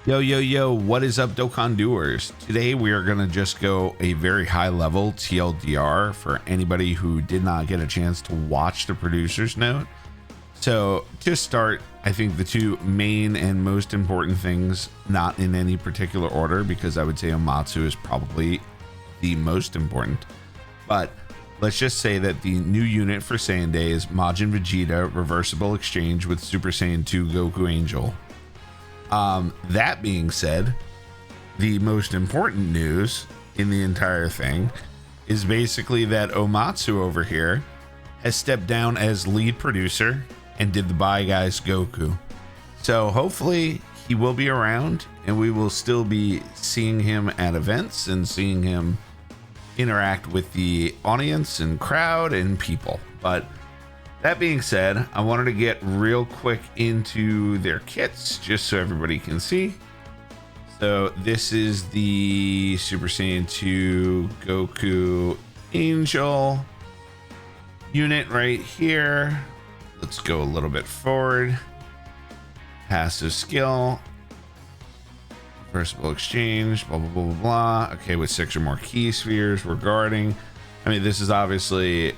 Yo, what is up, Dokkan doers? Today we are going to just go a very high level TLDR for anybody who did not get a chance to watch the producer's note. So to start, I think the two main and most important things, not in any particular order, because I would say Omatsu is probably the most important, but let's just say that the new unit for Saiyan Day is Majin Vegeta reversible exchange with Super Saiyan 2 Goku Angel. That being said, the most important news in the entire thing is basically that Omatsu over here has stepped down as lead producer and did the Bye Guys Goku. So hopefully he will be around and we will still be seeing him at events and seeing him interact with the audience and crowd and people. But that being said, I wanted to get real quick into their kits just so everybody can see. So this is the Super Saiyan 2 Goku Angel unit right here. Let's go a little bit forward. Passive skill, reversible exchange, blah, blah, blah, blah, blah. Okay, with 6 or more key spheres, we're guarding. I mean, this is obviously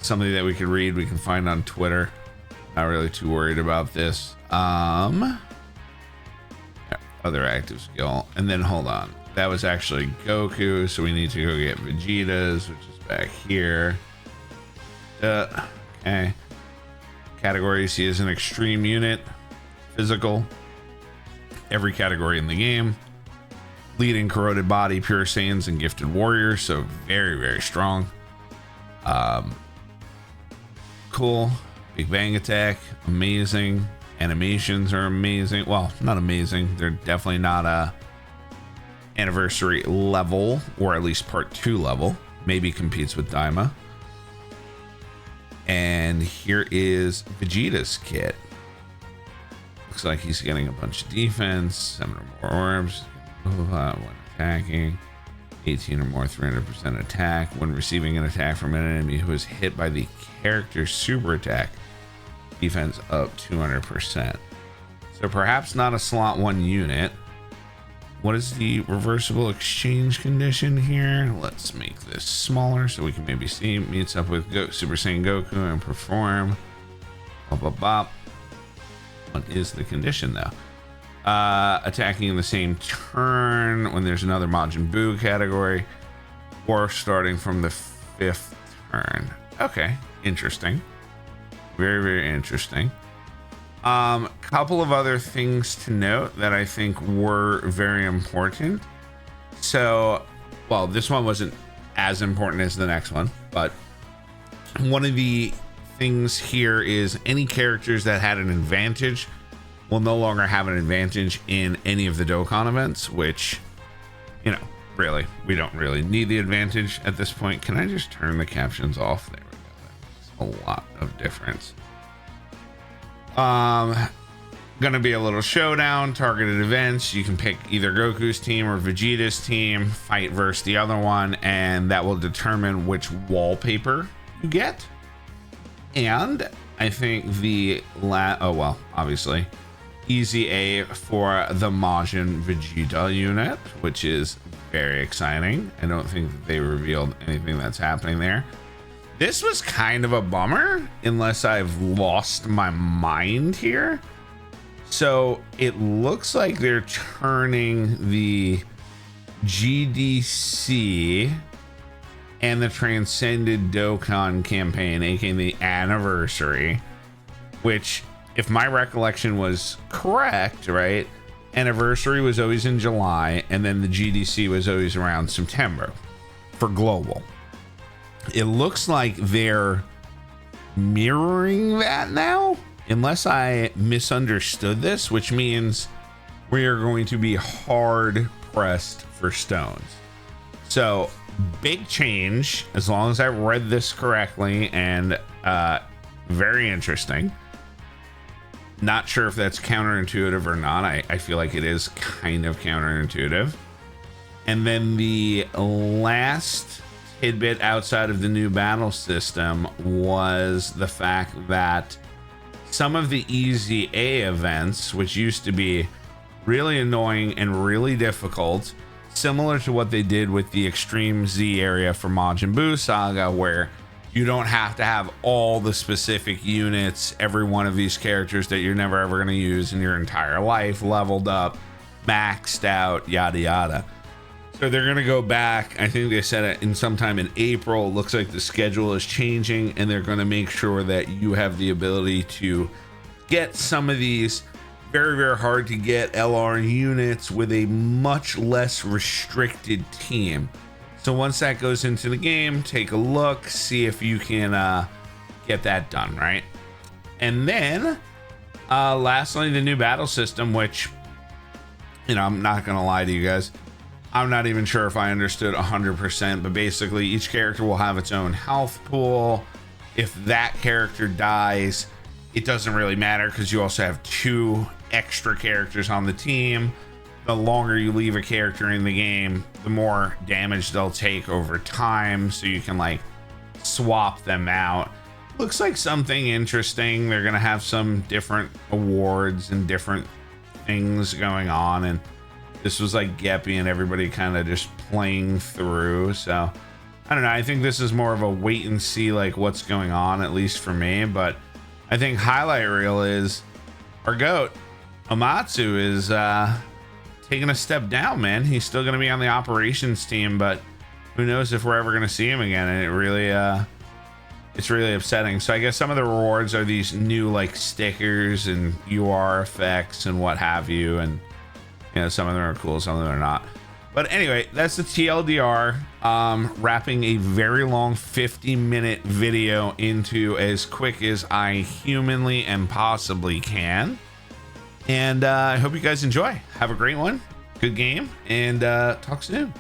something that we can read, we can find on Twitter. Not really too worried about this. Yeah, other active skill. And then hold on. That was actually Goku, so we need to go get Vegeta's, which is back here. Okay. Categories, he is an extreme unit. Physical. Every category in the game. Leading corroded body, pure Saiyans, and gifted warriors, so very, very strong. Cool. Big Bang attack, amazing. Animations are amazing. Well, not amazing, they're definitely not a anniversary level, or at least part 2 level. Maybe competes with Daima. And here is Vegeta's kit. Looks like he's getting a bunch of defense, 7 or more orbs, when attacking, 18 or more 300% attack when receiving an attack from an enemy who is hit by the character's super attack, defense up 200%. So perhaps not a slot 1 unit. What is the reversible exchange condition here? Let's make this smaller so we can maybe see. Meets up with Super Saiyan Goku and perform. Bop, bop, bop. What is the condition though? Attacking in the same turn when there's another Majin Buu category, or starting from the 5th turn. Okay, interesting. Very, very interesting. Couple of other things to note that I think were very important. So, well, this one wasn't as important as the next one, but one of the things here is any characters that had an advantage will no longer have an advantage in any of the Dokkan events, which, you know, really, we don't really need the advantage at this point. Can I just turn the captions off? There we go. That makes a lot of difference. Gonna be a little showdown, targeted events. You can pick either Goku's team or Vegeta's team, fight versus the other one, and that will determine which wallpaper you get. And I think the obviously easy A for the Majin Vegeta unit, which is very exciting. I don't think that they revealed anything that's happening there. This was kind of a bummer, unless I've lost my mind here. So it looks like they're turning the GDC and the Transcended Dokkan campaign, aka the anniversary, which, if my recollection was correct, right, anniversary was always in July, and then the GDC was always around September for global. It looks like they're mirroring that now, unless I misunderstood this, which means we are going to be hard pressed for stones. So big change, as long as I read this correctly, and very interesting. Not sure if that's counterintuitive or not. I feel like it is kind of counterintuitive. And then the last tidbit outside of the new battle system was the fact that some of the easy A events, which used to be really annoying and really difficult, similar to what they did with the Extreme Z area for Majin Buu Saga, where you don't have to have all the specific units, every one of these characters that you're never ever going to use in your entire life, leveled up, maxed out, yada yada. So they're going to go back. I think they said it in sometime in April. Looks like the schedule is changing, and they're going to make sure that you have the ability to get some of these very, very hard to get LR units with a much less restricted team. So once that goes into the game, take a look, see if you can get that done, right? And then lastly, the new battle system, which, you know, I'm not gonna lie to you guys, I'm not even sure if I understood 100%, but basically each character will have its own health pool. If that character dies, it doesn't really matter because you also have 2 extra characters on the team. The longer you leave a character in the game, the more damage they'll take over time, so you can like swap them out. Looks like something interesting. They're gonna have some different awards and different things going on, and this was like Geppy and everybody kind of just playing through. So I don't know, I think this is more of a wait and see like what's going on, at least for me. But I think highlight reel is our GOAT Omatsu is taking a step down, man. He's still going to be on the operations team, but who knows if we're ever going to see him again. And it really it's really upsetting. So I guess some of the rewards are these new like stickers and UR effects and what have you, and you know, some of them are cool, some of them are not. But anyway, that's the TLDR, wrapping a very long 50-minute video into as quick as I humanly and possibly can. And I hope you guys enjoy. Have a great one. Good game. And talk soon.